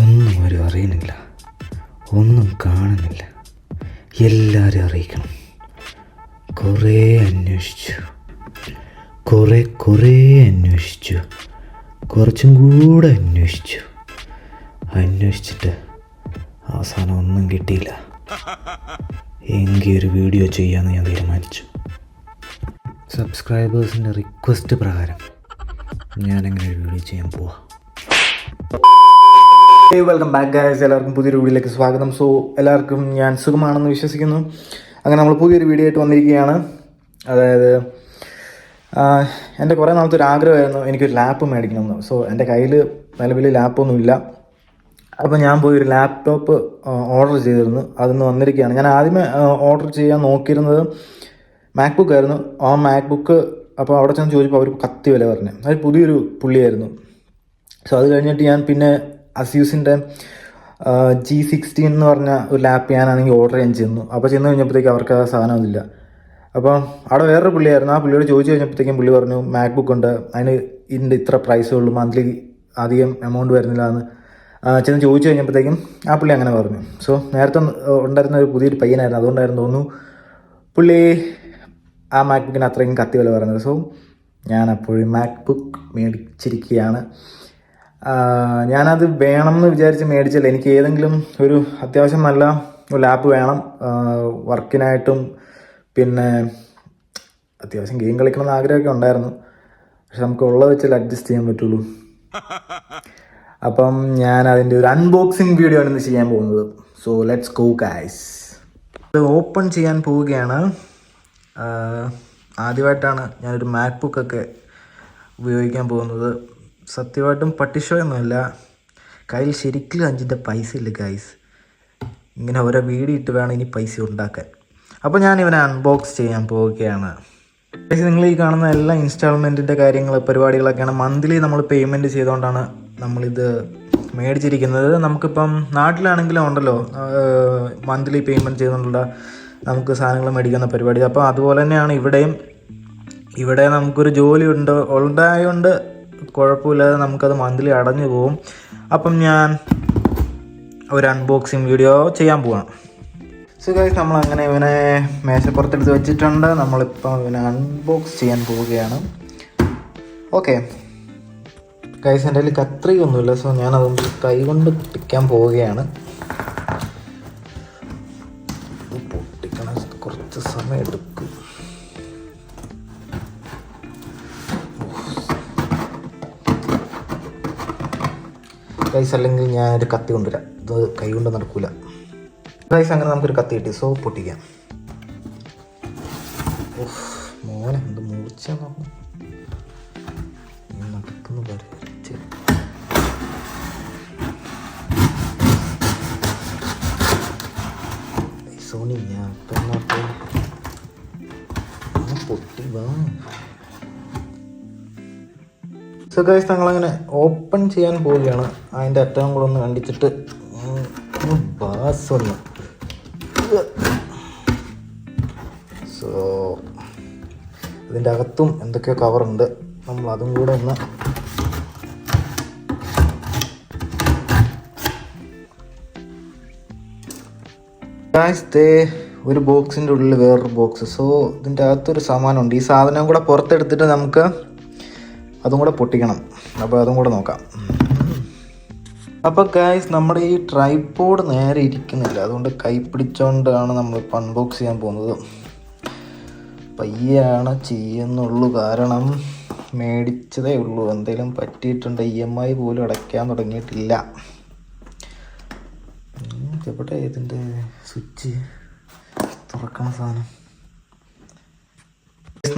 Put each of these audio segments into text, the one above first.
ഒന്നും ആരും അറിയുന്നില്ല, ഒന്നും കാണുന്നില്ല. എല്ലാവരും അറിയിക്കണം. കുറേ അന്വേഷിച്ചു, കുറേ അന്വേഷിച്ചു, കുറച്ചും കൂടെ അന്വേഷിച്ചിട്ട് അവസാനം ഒന്നും കിട്ടിയില്ല. എങ്കിൽ ഒരു വീഡിയോ ചെയ്യാമെന്ന് ഞാൻ തീരുമാനിച്ചു. സബ്സ്ക്രൈബേഴ്സിൻ്റെ റിക്വസ്റ്റ് പ്രകാരം ഞാനങ്ങനെ ഒരു വീഡിയോ ചെയ്യാൻ പോവാം. വെൽക്കം ബാക്ക് ഗൈസ്, എല്ലാവർക്കും പുതിയൊരു വീഡിയോയിലേക്ക് സ്വാഗതം. സോ എല്ലാവർക്കും ഞാൻ സുഖമാണെന്ന് വിശ്വസിക്കുന്നു. അങ്ങനെ നമ്മൾ പുതിയൊരു വീഡിയോ ആയിട്ട് വന്നിരിക്കുകയാണ്. അതായത് എൻ്റെ കുറേ നാളത്തെ ഒരു ആഗ്രഹമായിരുന്നു എനിക്കൊരു ലാപ്പ് മേടിക്കണമെന്ന്. സോ എൻ്റെ കയ്യിൽ നിലവിൽ ലാപ്പൊന്നുമില്ല. അപ്പോൾ ഞാൻ പോയി ഒരു ലാപ്ടോപ്പ് ഓർഡർ ചെയ്തിരുന്നു. അതിന്ന് വന്നിരിക്കുകയാണ്. ഞാൻ ആദ്യമേ ഓർഡർ ചെയ്യാൻ നോക്കിയിരുന്നത് മാക്ബുക്ക് ആയിരുന്നു. ആ മാക്ബുക്ക് അപ്പോൾ അവിടെ ചെന്ന് ചോദിച്ചപ്പോൾ അവർ കത്തി വില പറഞ്ഞു. അത് പുതിയൊരു പുള്ളിയായിരുന്നു. സോ അത് കഴിഞ്ഞിട്ട് ഞാൻ പിന്നെ അസ്യൂസിൻ്റെ G16 എന്ന് പറഞ്ഞ ഒരു ലാപ്പ് ഞാനാണെങ്കിൽ ഓർഡർ ചെയ്യാൻ ചെന്നു. അപ്പോൾ ചെന്ന് കഴിഞ്ഞപ്പോഴത്തേക്ക് അവർക്ക് ആ സാധനമൊന്നുമില്ല. അപ്പോൾ അവിടെ വേറൊരു പുള്ളിയായിരുന്നു. ആ പുള്ളിയോട് ചോദിച്ചു കഴിഞ്ഞപ്പോഴത്തേക്കും പുള്ളി പറഞ്ഞു മാക്ബുക്ക് ഉണ്ട്, അതിന് ഇതിൻ്റെ ഇത്ര പ്രൈസേ ഉള്ളൂ, മന്ത്ലി അധികം എമൗണ്ട് വരുന്നില്ല എന്ന് ചെന്ന് ചോദിച്ചു കഴിഞ്ഞപ്പോഴത്തേക്കും ആ പുള്ളി അങ്ങനെ പറഞ്ഞു. സോ നേരത്തെ ഉണ്ടായിരുന്ന ഒരു പുതിയൊരു പയ്യനായിരുന്നു, അതുകൊണ്ടായിരുന്നു തോന്നുന്നു പുള്ളി ആ മാക്ബുക്കിന് അത്രയും കത്തി വില പറഞ്ഞത്. സോ ഞാൻ അപ്പോഴും മാക്ബുക്ക് മേടിച്ചിരിക്കുകയാണ്. ഞാനത് വേണമെന്ന് വിചാരിച്ച് മേടിച്ചല്ല. എനിക്ക് ഏതെങ്കിലും ഒരു അത്യാവശ്യം നല്ല ഒരു ലാപ്പ് വേണം വർക്കിനായിട്ടും, പിന്നെ അത്യാവശ്യം ഗെയിം കളിക്കണമെന്ന് ആഗ്രഹമൊക്കെ ഉണ്ടായിരുന്നു. പക്ഷെ നമുക്ക് ഉള്ളത് വെച്ചല്ലേ അഡ്ജസ്റ്റ് ചെയ്യാൻ പറ്റുള്ളൂ. അപ്പം ഞാൻ അതിൻ്റെ ഒരു അൺബോക്സിങ് വീഡിയോ ആണ് ഇന്ന് ചെയ്യാൻ പോകുന്നത്. So let's go guys. ഇത് ഓപ്പൺ ചെയ്യാൻ പോവുകയാണ്. ആദ്യമായിട്ടാണ് ഞാനൊരു മാക്ബുക്കൊക്കെ ഉപയോഗിക്കാൻ പോകുന്നത്. സത്യമായിട്ടും പട്ടിഷോ ഒന്നുമല്ല, കയ്യിൽ ശരിക്കും 5 പൈസ ഇല്ല ഗൈസ്. ഇങ്ങനെ ഓരോ വീഡിയോ ഇട്ട് വേണം ഇനി പൈസ ഉണ്ടാക്കാൻ. അപ്പോൾ ഞാൻ ഇവനെ അൺബോക്സ് ചെയ്യാൻ പോവുകയാണ്. നിങ്ങൾ ഈ കാണുന്ന എല്ലാ ഇൻസ്റ്റാൾമെൻറ്റിൻ്റെ പരിപാടികളൊക്കെയാണ് മന്ത്ലി നമ്മൾ പേയ്മെൻറ്റ് ചെയ്തുകൊണ്ടാണ് നമ്മളിത് മേടിച്ചിരിക്കുന്നത്. നമുക്കിപ്പം നാട്ടിലാണെങ്കിലും ഉണ്ടല്ലോ മന്ത്ലി പേയ്മെൻറ്റ് ചെയ്തുകൊണ്ടുള്ള നമുക്ക് സാധനങ്ങൾ മേടിക്കുന്ന പരിപാടി. അപ്പോൾ അതുപോലെ തന്നെയാണ് ഇവിടെ നമുക്കൊരു ജോലി ഉണ്ടായതുകൊണ്ട് കുഴപ്പമില്ലാതെ നമുക്കത് മന്ത്ലി അടഞ്ഞു പോവും. അപ്പം ഞാൻ ഒരു അൺബോക്സിങ് വീഡിയോ ചെയ്യാൻ പോവാണ്. സോ ഗൈസ്, നമ്മളങ്ങനെ ഇവനെ മേശപ്പുറത്തെടുത്ത് വെച്ചിട്ടുണ്ട്. നമ്മളിപ്പോൾ ഇവനെ അൺബോക്സ് ചെയ്യാൻ പോവുകയാണ്. ഓക്കെ ഗൈസ്, എൻ്റെ കയ്യിൽ കത്രികയൊന്നുമില്ല. സോ ഞാനതൊന്ന് കൈ കൊണ്ട് പൊട്ടിക്കാൻ പോവുകയാണ്. പൊട്ടിക്കണ കുറച്ച് സമയം എടുക്കും. ഗൈസ്, അല്ലെങ്കിൽ ഞാനൊരു കത്തി കൊണ്ടുവരാം. ഇത് കൈ കൊണ്ട് നടക്കൂല ഗൈസ്. അങ്ങനെ നമുക്കൊരു കത്തി കിട്ടി. സോ പൊട്ടിക്കാം. മോനെ എന്ത് മൂർച്ച നോക്കണം നടക്കുന്നു വരച്ച്. സോണി ഞാൻ പൊട്ടി വാ. സോ ഗൈസ്, ഞങ്ങളങ്ങനെ ഓപ്പൺ ചെയ്യാൻ പോവുകയാണ്. അതിൻ്റെ അറ്റവും കൂടെ ഒന്ന് കണ്ടിച്ചിട്ട് ബാസൊന്ന്. സോ ഇതിൻ്റെ അകത്തും എന്തൊക്കെയോ കവറുണ്ട്, നമ്മൾ അതും കൂടെ ഒന്ന് ഗൈസ്. ഒരു ബോക്സിൻ്റെ ഉള്ളിൽ വേറൊരു ബോക്സ്. സോ ഇതിൻ്റെ അകത്തൊരു സാമാനമുണ്ട്. ഈ സാധനം കൂടെ പുറത്തെടുത്തിട്ട് നമുക്ക് അതും കൂടെ പൊട്ടിക്കണം. അപ്പോൾ അതും കൂടെ നോക്കാം. അപ്പോൾ ഗൈസ്, നമ്മുടെ ഈ ട്രൈപോഡ് നേരെ ഇരിക്കുന്നില്ല, അതുകൊണ്ട് കൈ പിടിച്ചുകൊണ്ടാണ് നമ്മളിപ്പോൾ അൺബോക്സ് ചെയ്യാൻ പോകുന്നത്. പയ്യാണ് ചെയ്യുന്നുള്ളൂ, കാരണം മേടിച്ചതേ ഉള്ളൂ. എന്തെങ്കിലും പറ്റിയിട്ടുണ്ട്. EMI പോലും അടയ്ക്കാൻ തുടങ്ങിയിട്ടില്ല. എവിടെ ഇതിൻ്റെ സ്വിച്ച് തുറക്കണ സാധനം?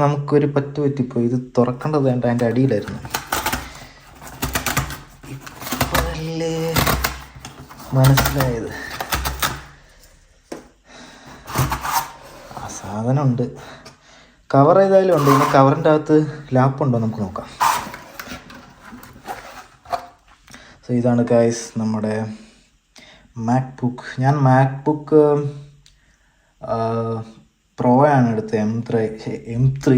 നമുക്കൊരു പറ്റിപ്പോയി. ഇത് തുറക്കേണ്ടത് വേണ്ട, അതിൻ്റെ അടിയിലായിരുന്നു. ഇപ്പോഴല്ലേ മനസ്സിലായത്. ആ സാധനമുണ്ട്, കവർ ഏതായാലും ഉണ്ട്. ഇനി കവറിൻ്റെ അകത്ത് ലാപ്പുണ്ടോ നമുക്ക് നോക്കാം. സോ ഇതാണ് ഗൈസ് നമ്മുടെ മാക്ബുക്ക്. ഞാൻ മാക്ബുക്ക് പ്രോ ആണ് എടുത്തത്, M3.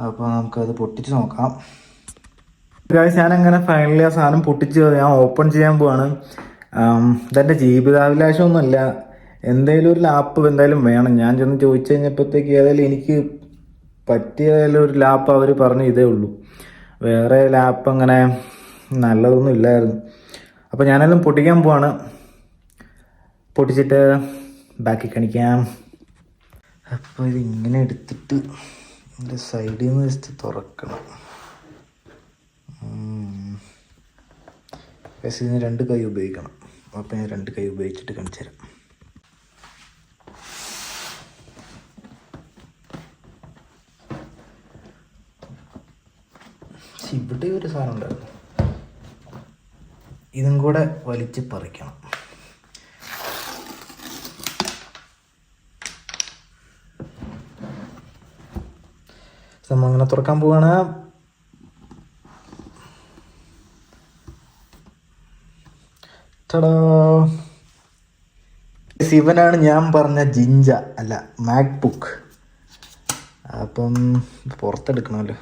അപ്പോൾ നമുക്കത് പൊട്ടിച്ച് നോക്കാം. ഗായ്സ് ഞാനങ്ങനെ ഫൈനലി ആ സാധനം പൊട്ടിച്ച് ഞാൻ ഓപ്പൺ ചെയ്യാൻ പോവാണ്. ഇതെൻ്റെ ജീവിതാഭിലാഷമൊന്നുമല്ല, എന്തെങ്കിലും ഒരു ലാപ്പ് എന്തായാലും വേണം. ഞാൻ ചെന്ന് ചോദിച്ചു കഴിഞ്ഞപ്പോഴത്തേക്ക് ഏതായാലും എനിക്ക് പറ്റിയ ഒരു ലാപ്പ് അവർ പറഞ്ഞു ഇതേ ഉള്ളൂ, വേറെ ലാപ്പ് അങ്ങനെ നല്ലതൊന്നും ഇല്ലായിരുന്നു. അപ്പോൾ ഞാനെല്ലാം പൊട്ടിക്കാൻ പോവാണ്. പൊട്ടിച്ചിട്ട് ബാക്കി കാണിക്കാം. അപ്പോൾ ഇതിങ്ങനെ എടുത്തിട്ട് ഇതിൻ്റെ സൈഡിൽ നിന്ന് ജസ്റ്റ് തുറക്കണം. ഇതിന് 2 കൈ ഉപയോഗിക്കണം. അപ്പോൾ ഞാൻ 2 കൈ ഉപയോഗിച്ചിട്ട് കാണിച്ചു തരാം. ഇവിടെ ഒരു സാധനം ഉണ്ടായിരുന്നു, ഇതും കൂടെ വലിച്ച് പറിക്കണം. അങ്ങനെ തുറക്കാൻ പോവാണ്. ഇവനാണ് ഞാൻ പറഞ്ഞ ജിഞ്ച അല്ല മാക്ബുക്ക്. അപ്പം പുറത്തെടുക്കണമല്ലോ.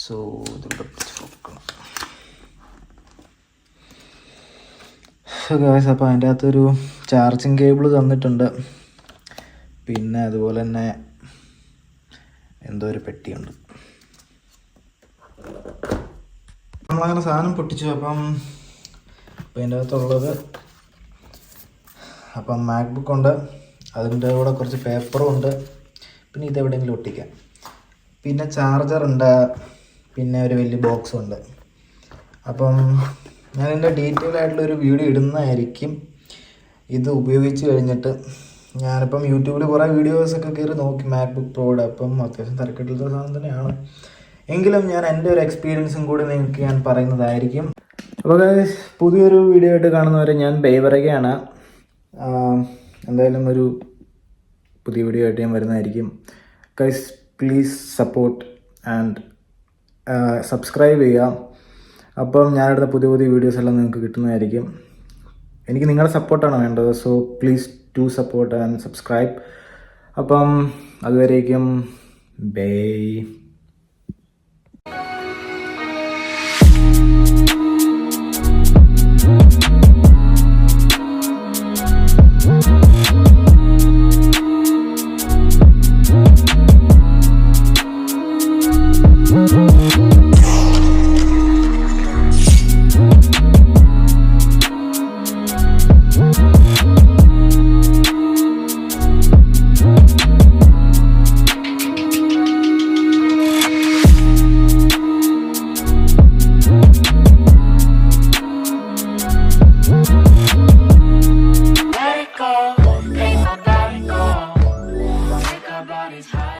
സോ ഇതിവിടെ നോക്കണം. അപ്പോൾ അതിൻ്റെ അകത്തൊരു ചാർജിങ് കേബിൾ തന്നിട്ടുണ്ട്. പിന്നെ അതുപോലെ തന്നെ എന്തോ ഒരു പെട്ടിയുണ്ട്. നമ്മളങ്ങനെ സാധനം പൊട്ടിച്ചു. അപ്പം അതിൻ്റെ അകത്തുള്ളത് മാക്ബുക്ക് ഉണ്ട്, അതിൻ്റെ കൂടെ കുറച്ച് പേപ്പറും ഉണ്ട്, പിന്നെ ഇതെവിടെയെങ്കിലും ഒട്ടിക്കാം, പിന്നെ ചാർജറുണ്ട്, പിന്നെ ഒരു വലിയ ബോക്സും ഉണ്ട്. അപ്പം ഞാൻ എൻ്റെ ഡീറ്റെയിൽ ആയിട്ടുള്ളൊരു വീഡിയോ ഇടുന്നതായിരിക്കും ഇത് ഉപയോഗിച്ച് കഴിഞ്ഞിട്ട്. ഞാനിപ്പം യൂട്യൂബിൽ കുറേ വീഡിയോസൊക്കെ കയറി നോക്കി മാക്ബുക്ക് പ്രോയുടെ. അപ്പം അത്യാവശ്യം തിരക്കിട്ടുള്ള സാധനം തന്നെയാണ്, എങ്കിലും ഞാൻ എൻ്റെ ഒരു എക്സ്പീരിയൻസും കൂടി നിങ്ങൾക്ക് ഞാൻ പറയുന്നതായിരിക്കും. അപ്പോൾ പുതിയൊരു വീഡിയോ ആയിട്ട് കാണുന്നവരെ ഞാൻ പറയുകയാണ്. എന്തായാലും ഒരു പുതിയ വീഡിയോ ആയിട്ട് ഞാൻ വരുന്നതായിരിക്കും. Guys please support and subscribe ചെയ്യുക. അപ്പം ഞാനെടുത്ത പുതിയ പുതിയ വീഡിയോസ് എല്ലാം നിങ്ങൾക്ക് കിട്ടുന്നതായിരിക്കും. എനിക്ക് നിങ്ങളുടെ സപ്പോർട്ടാണ് വേണ്ടത്. So please do support and subscribe. അപ്പം അതുവരേക്കും ബൈ.